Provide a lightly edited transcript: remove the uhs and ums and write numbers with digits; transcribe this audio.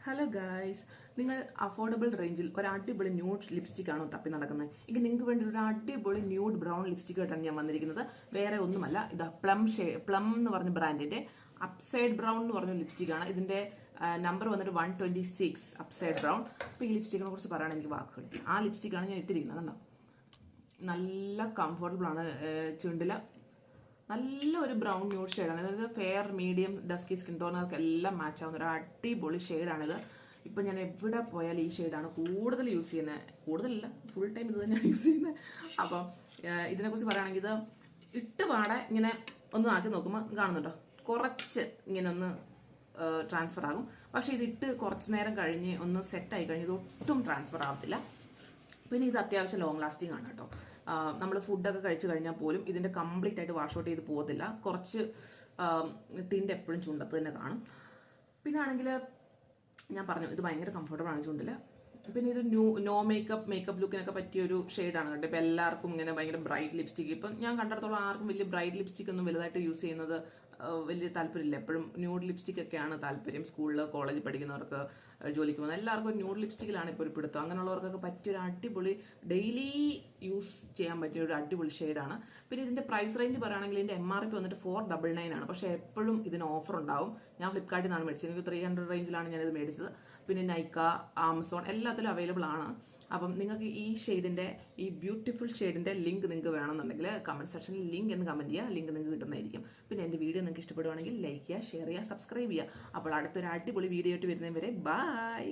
Hello guys, നിങ്ങൾ affordable റേഞ്ചിൽ ഒരു അടിപൊളി ന്യൂഡ് ലിപ്സ്റ്റിക് ആണോ തപ്പി നടക്കുന്നത്? എങ്കിൽ നിങ്ങൾക്ക് വേണ്ടി ഒരു അടിപൊളി ന്യൂഡ് ബ്രൗൺ ലിപ്സ്റ്റിക് ആയിട്ടാണ് ഞാൻ വന്നിരിക്കുന്നത്. വേറെ ഒന്നുമല്ല, ഇത് പ്ലം എന്ന് പറഞ്ഞ ബ്രാൻഡിന്റെ അപ്സൈഡ് ബ്രൗൺ എന്ന് പറഞ്ഞ ലിപ്സ്റ്റിക് ആണ്. ഇതിന്റെ നമ്പർ വന്നിട്ട് 126 അപ്സൈഡ് ബ്രൗൺ. അപ്പോൾ ഈ ലിപ്സ്റ്റിക്കിനെ കുറിച്ച് പറയുകയാണെങ്കിൽ എനിക്ക് വാക്കുകൾ. ആ ലിപ്സ്റ്റിക്കാണ് ഞാൻ ഇട്ടിരിക്കുന്നത്. കണ്ടോ, നല്ല കംഫർട്ടബിൾ ആണ്. ചുണ്ടില് നല്ല ഒരു ബ്രൗൺ ന്യൂഡ് ഷെയ്ഡാണ്. അതായത് ഫെയർ, മീഡിയം, ഡസ്കി സ്കിൻ ടോണർക്ക് എല്ലാം മാച്ച് ആവുന്ന ഒരു അടിപൊളി ഷെയ്ഡാണിത്. ഇപ്പം ഞാൻ എവിടെ പോയാലും ഈ ഷെയ്ഡാണ് കൂടുതൽ യൂസ് ചെയ്യുന്നത്. കൂടുതലല്ല, ഫുൾ ടൈം ഇത് തന്നെയാണ് യൂസ് ചെയ്യുന്നത്. അപ്പം ഇതിനെക്കുറിച്ച് പറയുകയാണെങ്കിൽ ഇത് ഇട്ട് പാടെ ഇങ്ങനെ ഒന്ന് ആക്കി നോക്കുമ്പോൾ കാണുന്നുണ്ടോ, കുറച്ച് ഇങ്ങനെ ഒന്ന് ട്രാൻസ്ഫർ ആകും. പക്ഷേ ഇതിട്ട് കുറച്ച് നേരം കഴിഞ്ഞ് ഒന്ന് സെറ്റായി കഴിഞ്ഞ് ഇത് ഒട്ടും ട്രാൻസ്ഫർ ആവത്തില്ല. പിന്നെ ഇത് അത്യാവശ്യം ലോങ് ലാസ്റ്റിംഗ് ആണ് കേട്ടോ. നമ്മൾ ഫുഡൊക്കെ കഴിച്ചു കഴിഞ്ഞാൽ പോലും ഇതിൻ്റെ കംപ്ലീറ്റ് ആയിട്ട് വാഷ് ഔട്ട് ചെയ്ത് പോകത്തില്ല. കുറച്ച് ടിൻ്റെ എപ്പോഴും ചുണ്ടത്ത് തന്നെ കാണും. പിന്നെ ആണെങ്കിൽ ഞാൻ പറഞ്ഞു, ഇത് ഭയങ്കര കംഫർട്ടബിൾ ആണ് ചുണ്ടിൽ. പിന്നെ ഇത് നോ മേക്കപ്പ് ലുക്കിനൊക്കെ പറ്റിയൊരു ഷെയ്ഡാണ് കേട്ടോ. ഇപ്പം എല്ലാവർക്കും ഇങ്ങനെ ഭയങ്കര ബ്രൈറ്റ് ലിപ്സ്റ്റിക്, ഇപ്പം ഞാൻ കണ്ടിടത്തോളം ആർക്കും വലിയ ബ്രൈറ്റ് ലിപ്സ്റ്റിക് ഒന്നും വലുതായിട്ട് യൂസ് ചെയ്യുന്നത് വലിയ താല്പര്യമില്ല. എപ്പോഴും ന്യൂഡ് ലിപ്സ്റ്റിക് ഒക്കെയാണ് താല്പര്യം. സ്കൂളിൽ, കോളേജിൽ പഠിക്കുന്നവർക്ക്, ജോലിക്ക് പോകുന്ന എല്ലാവർക്കും ന്യൂഡ് ലിപ്സ്റ്റിക്കിലാണ് ഇപ്പോൾ ഒരു പിടുത്തം. അങ്ങനെയുള്ളവർക്കൊക്കെ പറ്റിയൊരു അടിപൊളി ഡെയിലി യൂസ് ചെയ്യാൻ പറ്റിയ ഒരു അടിപൊളി ഷെയ്ഡാണ്. പിന്നെ ഇതിന്റെ പ്രൈസ് റേഞ്ച് പറയുകയാണെങ്കിൽ ഇതിന്റെ MRP വന്നിട്ട് 499 ആണ്. പക്ഷേ എപ്പോഴും ഇതിന് ഓഫർ ഉണ്ടാവും. ഞാൻ ഫ്ലിപ്കാർട്ടിൽ നിന്നാണ് മേടിച്ചത്. എനിക്ക് 300 റേഞ്ചിലാണ് ഞാനിത് മേടിച്ചത്. പിന്നെ നൈക്ക, ആമസോൺ എല്ലാത്തിലും അവൈലബിൾ ആണ്. അപ്പം നിങ്ങൾക്ക് ഈ ഷെയ്ഡിന്റെ, ഈ ബ്യൂട്ടിഫുൾ ഷെയ്ഡിന്റെ ലിങ്ക് നിങ്ങൾക്ക് വേണമെന്നുണ്ടെങ്കിൽ കമന്റ് സെക്ഷനിൽ ലിങ്ക് എന്ന് കമന്റ് ചെയ്യുക. ലിങ്ക് നിങ്ങൾക്ക് കിട്ടുന്നതായിരിക്കും. പിന്നെ എൻ്റെ വീഡിയോ നിങ്ങൾക്ക് ഇഷ്ടപ്പെടുവാണെങ്കിൽ ലൈക്ക് ചെയ്യുക, ഷെയർ ചെയ്യുക, സബ്സ്ക്രൈബ് ചെയ്യുക. അപ്പോൾ അടുത്തൊരു അടിപൊളി വീഡിയോ ആയിട്ട് വരുന്നവരെ ബൈ.